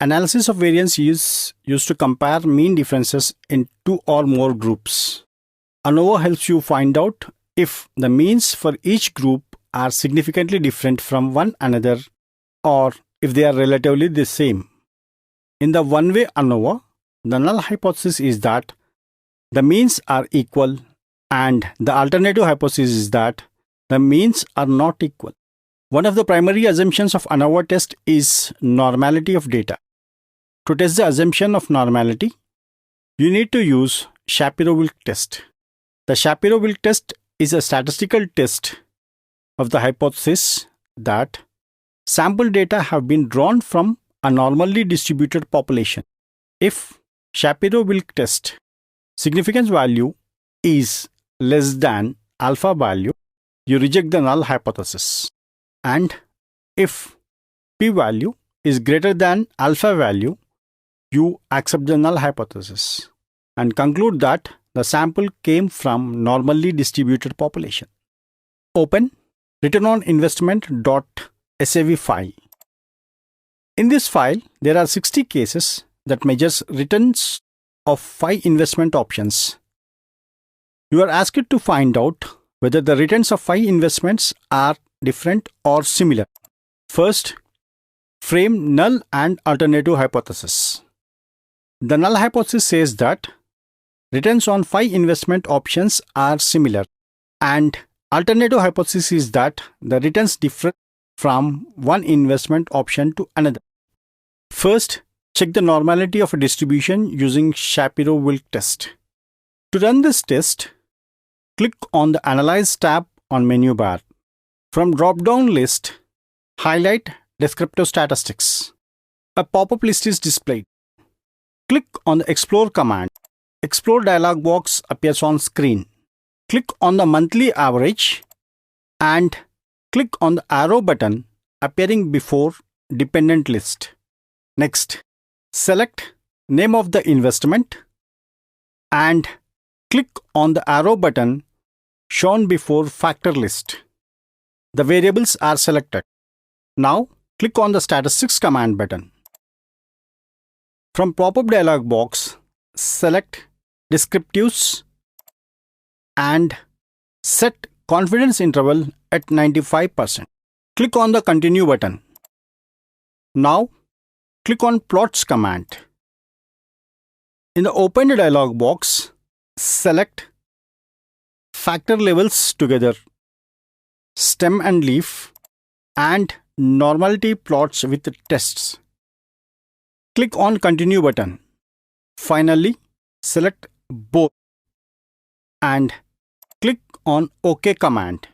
Analysis of variance is used to compare mean differences in two or more groups. ANOVA helps you find out if the means for each group are significantly different from one another or if they are relatively the same. In the one-way ANOVA, the null hypothesis is that the means are equal, and the alternative hypothesis is that the means are not equal. One of the primary assumptions of ANOVA test is normality of data. To test the assumption of normality, you need to use Shapiro-Wilk test. The Shapiro-Wilk test is a statistical test of the hypothesis that sample data have been drawn from a normally distributed population. If Shapiro-Wilk test significance value is less than alpha value, you reject the null hypothesis. And if p-value is greater than alpha value, you accept the null hypothesis and conclude that the sample came from normally distributed population. Open return-on-investment.sav file. In this file, there are 60 cases that measures returns of 5 investment options. You are asked to find out whether the returns of 5 investments are different or similar. First, frame null and alternative hypothesis. The null hypothesis says that returns on 5 investment options are similar, and alternative hypothesis is that the returns differ from one investment option to another. First, check the normality of a distribution using Shapiro-Wilk test. To run this test, click on the Analyze tab on menu bar. From drop-down list, highlight Descriptive Statistics. A pop-up list is displayed. Click on the Explore command. Explore dialog box appears on screen. Click on the monthly average and click on the arrow button appearing before dependent list. Next, select name of the investment and click on the arrow button shown before factor list. The variables are selected. Now, click on the Statistics command button. From pop-up dialog box, select Descriptives and set confidence interval at 95%. Click on the Continue button. Now, click on Plots command. In the opened dialog box, select Factor Levels Together, Stem and Leaf, and Normality Plots with Tests. Click on Continue button. Finally, select Both and click on OK command.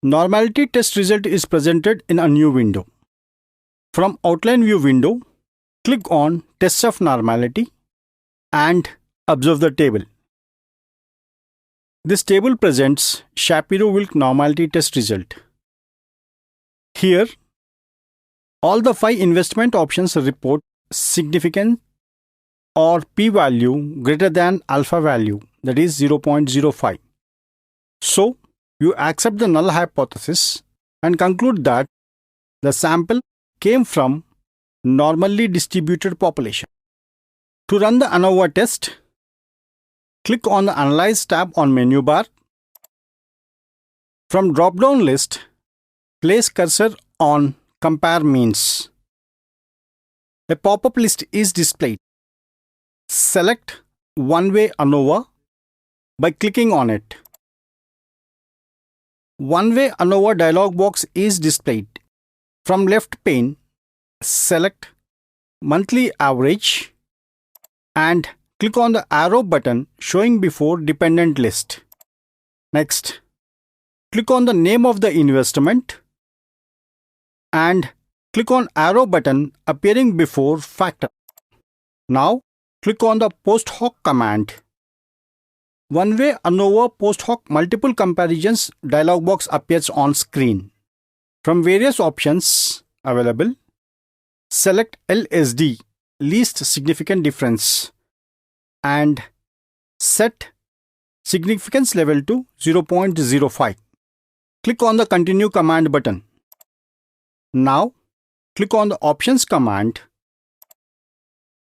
Normality test result is presented in a new window. From Outline View window, click on Tests of Normality and observe the table. This table presents Shapiro-Wilk normality test result. Here, all the 5 investment options report significant or p-value greater than alpha value, that is 0.05. So, you accept the null hypothesis and conclude that the sample came from normally distributed population. To run the ANOVA test, click on the Analyze tab on menu bar. From drop-down list, place cursor on Compare Means. A pop-up list is displayed. Select One-Way ANOVA by clicking on it. One-Way ANOVA dialog box is displayed. From left pane, select Monthly Average and click on the arrow button showing before dependent list. Next, click on the name of the investment and click on arrow button appearing before factor. Now, click on the Post Hoc command. One-Way ANOVA Post Hoc Multiple Comparisons dialog box appears on screen. From various options available, select LSD, Least Significant Difference, and set significance level to 0.05. Click on the Continue command button. Now, click on the Options command,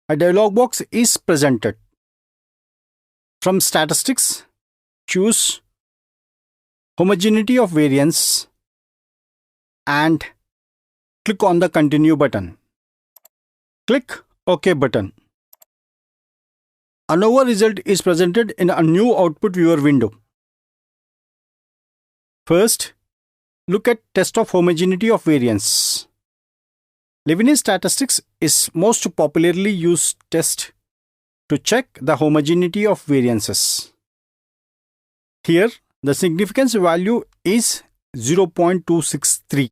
a dialog box is presented. From Statistics, choose Homogeneity of Variance and click on the Continue button. Click OK button. ANOVA result is presented in a new Output Viewer window. First, look at Test of Homogeneity of Variance. Leibniz Statistics is most popularly used test to check the homogeneity of variances. Here, the significance value is 0.263,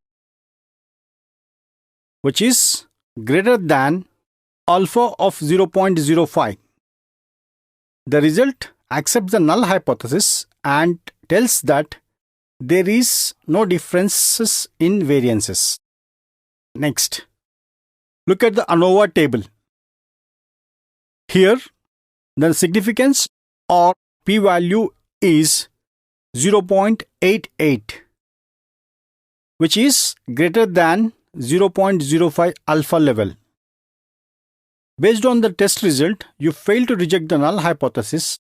which is greater than alpha of 0.05. The result accepts the null hypothesis and tells that there is no differences in variances. Next, look at the ANOVA table. Here, the significance or p-value is 0.88, which is greater than 0.05 alpha level. Based on the test result, you fail to reject the null hypothesis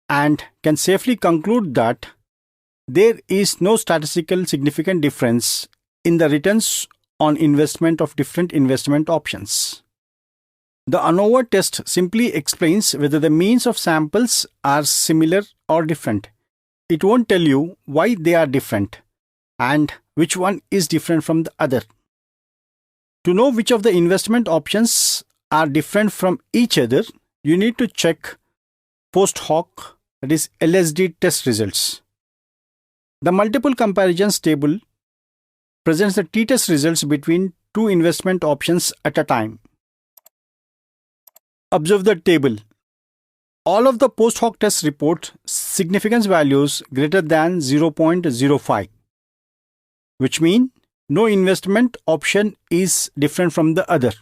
and can safely conclude that there is no statistical significant difference in the returns on investment of different investment options. The ANOVA test simply explains whether the means of samples are similar or different. It won't tell you why they are different and which one is different from the other. To know which of the investment options are different from each other, you need to check post hoc, that is LSD test results. The multiple comparisons table presents the t-test results between two investment options at a time. Observe the table. All of the post hoc tests report significance values greater than 0.05, which means no investment option is different from the other.